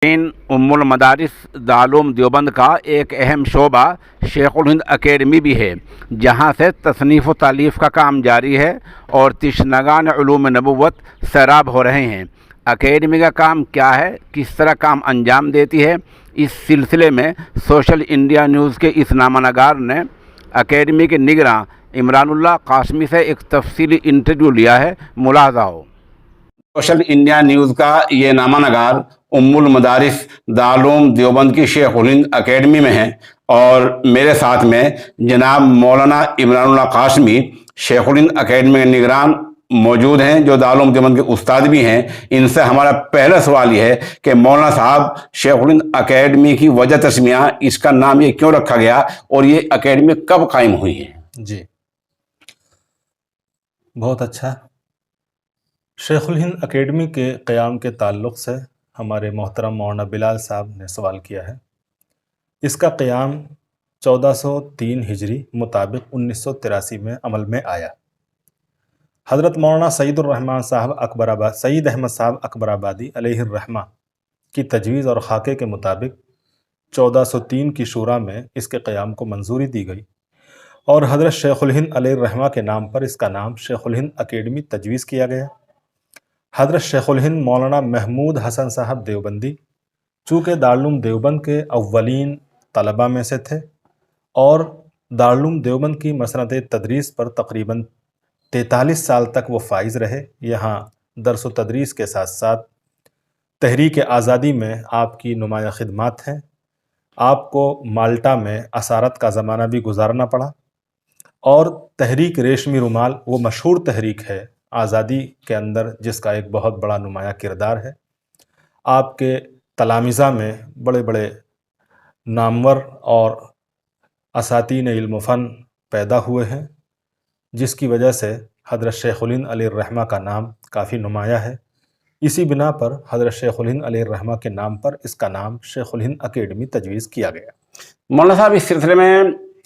ام المدارس دارالعلوم دیوبند کا ایک اہم شعبہ شیخ الہند اکیڈمی بھی ہے، جہاں سے تصنیف و تالیف کا کام جاری ہے اور تشنگان علوم نبوت سیراب ہو رہے ہیں۔ اکیڈمی کا کام کیا ہے، کس طرح کام انجام دیتی ہے، اس سلسلے میں سوشل انڈیا نیوز کے اس نامہ نگار نے اکیڈمی کے نگراں عمران اللہ قاسمی سے ایک تفصیلی انٹرویو لیا ہے، ملاحظہ ہو۔ سوشل انڈیا نیوز کا یہ نامہ نگار ام المدارس دارالعلوم دیوبند کی شیخ الہند اکیڈمی میں ہیں اور میرے ساتھ میں جناب مولانا عمران اللہ قاسمی شیخ الہند اکیڈمی کے نگران موجود ہیں، جو دارالعلوم دیوبند کے استاد بھی ہیں۔ ان سے ہمارا پہلا سوال یہ ہے کہ مولانا صاحب، شیخ الہند اکیڈمی کی وجہ تسمیہ، اس کا نام یہ کیوں رکھا گیا اور یہ اکیڈمی کب قائم ہوئی ہے؟ جی بہت اچھا۔ شیخ الہند اکیڈمی کے قیام کے تعلق سے ہمارے محترم مولانا بلال صاحب نے سوال کیا ہے۔ اس کا قیام 1403 ہجری مطابق 1983 میں عمل میں آیا۔ حضرت مولانا سعید احمد صاحب اکبر آبادی علیہ الرحمہ کی تجویز اور خاکے کے مطابق 1403 کی شورا میں اس کے قیام کو منظوری دی گئی اور حضرت شیخ الہند علیہ الرحمہ کے نام پر اس کا نام شیخ الہند اکیڈمی تجویز کیا گیا۔ حضرت شیخ الہند مولانا محمود حسن صاحب دیوبندی چونکہ دارالعلوم دیوبند کے اولین طلباء میں سے تھے اور دارالعلوم دیوبند کی مسند تدریس پر تقریباً 43 سال تک وہ فائز رہے۔ یہاں درس و تدریس کے ساتھ ساتھ تحریک آزادی میں آپ کی نمایاں خدمات ہیں۔ آپ کو مالٹا میں اسارت کا زمانہ بھی گزارنا پڑا اور تحریک ریشمی رومال وہ مشہور تحریک ہے آزادی کے اندر، جس کا ایک بہت بڑا نمایاں کردار ہے۔ آپ کے تلامذہ میں بڑے بڑے نامور اور اساتین علم و فن پیدا ہوئے ہیں، جس کی وجہ سے حضرت شیخ الہند علیہ الرحمہ کا نام کافی نمایاں ہے۔ اسی بنا پر حضرت شیخ الہند علیہ الرحمہ کے نام پر اس کا نام شیخ الہند اکیڈمی تجویز کیا گیا۔ مولانا صاحب، اس سلسلے میں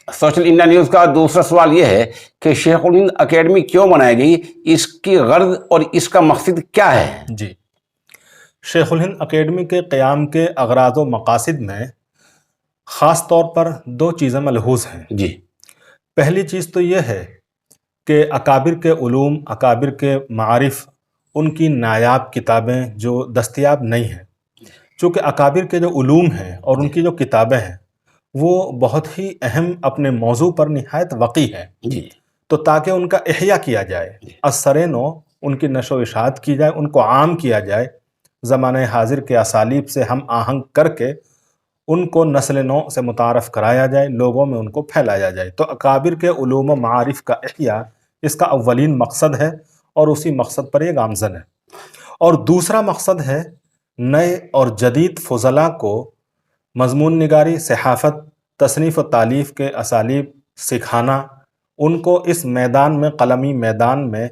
سوشل انڈیا نیوز کا دوسرا سوال یہ ہے کہ شیخ الہند اکیڈمی کیوں بنائی گئی، اس کی غرض اور اس کا مقصد کیا ہے؟ جی، شیخ الہند اکیڈمی کے قیام کے اغراض و مقاصد میں خاص طور پر 2 چیزیں ملحوظ ہیں۔ جی، پہلی چیز تو یہ ہے کہ اکابر کے علوم، اکابر کے معارف، ان کی نایاب کتابیں جو دستیاب نہیں ہیں، چونکہ اکابر کے جو علوم ہیں اور ان کی جو کتابیں ہیں وہ بہت ہی اہم اپنے موضوع پر نہایت وقی ہیں، تو تاکہ ان کا احیاء کیا جائے، اثر نو ان کی نشر و اشاعت کی جائے، ان کو عام کیا جائے، زمانہ حاضر کے اسالیب سے ہم آہنگ کر کے ان کو نسل نو سے متعارف کرایا جائے، لوگوں میں ان کو پھیلایا جائے۔ تو اکابر کے علوم و معارف کا احیاء اس کا اولین مقصد ہے اور اسی مقصد پر یہ گامزن ہے۔ اور دوسرا مقصد ہے نئے اور جدید فضلاء کو مضمون نگاری، صحافت، تصنیف و تالیف کے اسالیب سکھانا، ان کو اس میدان میں، قلمی میدان میں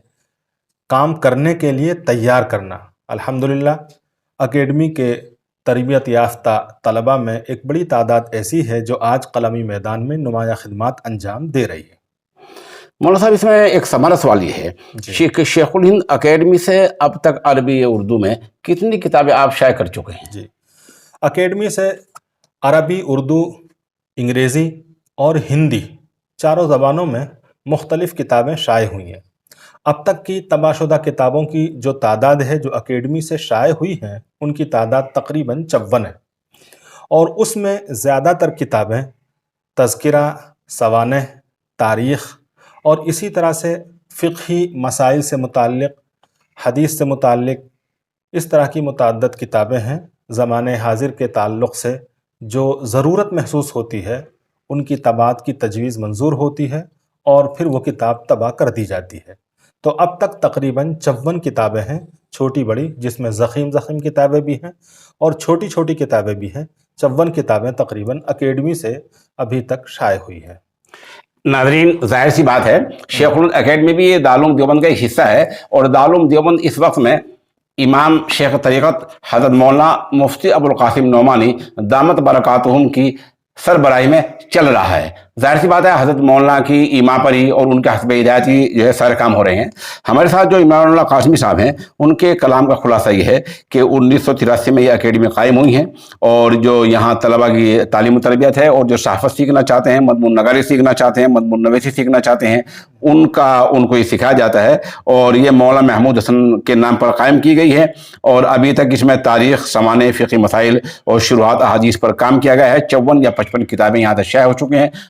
کام کرنے کے لیے تیار کرنا۔ الحمدللہ اکیڈمی کے تربیت یافتہ طلباء میں ایک بڑی تعداد ایسی ہے جو آج قلمی میدان میں نمایاں خدمات انجام دے رہی ہے۔ مولانا صاحب، اس میں ایک ہمارا سوال یہ ہے کہ شیخ الہند اکیڈمی سے اب تک عربی اور اردو میں کتنی کتابیں آپ شائع کر چکے ہیں؟ جی، اکیڈمی سے عربی، اردو، انگریزی اور ہندی 4 زبانوں میں مختلف کتابیں شائع ہوئی ہیں۔ اب تک کی طبع شدہ کتابوں کی جو تعداد ہے جو اکیڈمی سے شائع ہوئی ہیں، ان کی تعداد تقریباً 54 ہے، اور اس میں زیادہ تر کتابیں تذکرہ، سوانح، تاریخ اور اسی طرح سے فقہی مسائل سے متعلق، حدیث سے متعلق، اس طرح کی متعدد کتابیں ہیں۔ زمانہ حاضر کے تعلق سے جو ضرورت محسوس ہوتی ہے ان کی طباعت کی تجویز منظور ہوتی ہے اور پھر وہ کتاب طبع کر دی جاتی ہے۔ تو اب تک تقریباً 54 کتابیں ہیں، چھوٹی بڑی، جس میں ضخیم کتابیں بھی ہیں اور چھوٹی چھوٹی کتابیں بھی ہیں۔ 54 کتابیں تقریباً اکیڈمی سے ابھی تک شائع ہوئی ہیں۔ ناظرین، ظاہر سی بات ہے شیخ الہند اکیڈمی بھی دارالعلوم دیوبند کا ایک حصہ ہے اور دارالعلوم دیوبند اس وقت میں امام شیخ طریقت حضرت مولانا مفتی ابوالقاسم نعمانی دامت برکاتہم کی سربراہی میں چل رہا ہے۔ ظاہر سی بات ہے حضرت مولانا کی ایما پر ہی اور ان کے حسب ہدایت ہی جو ہے سارے کام ہو رہے ہیں. ہمارے ساتھ جو امام اللہ قاسمی صاحب ہیں ان کے کلام کا خلاصہ یہ ہے کہ 1983 میں یہ اکیڈمی قائم ہوئی ہیں اور جو یہاں طلبہ کی تعلیم و تربیت ہے اور جو صحافت سیکھنا چاہتے ہیں، مضمون نگاری سیکھنا چاہتے ہیں، مضمون نویسی سیکھنا چاہتے ہیں، ان کو یہ سکھایا جاتا ہے. اور یہ مولانا محمود حسن کے نام پر قائم کی گئی ہے اور ابھی تک اس میں تاریخ، سمانے، فقہی مسائل اور شروحات احادیث پر کام کیا گیا ہے. 54 یا 55 کتابیں یہاں تک شائع ہو چکے ہیں.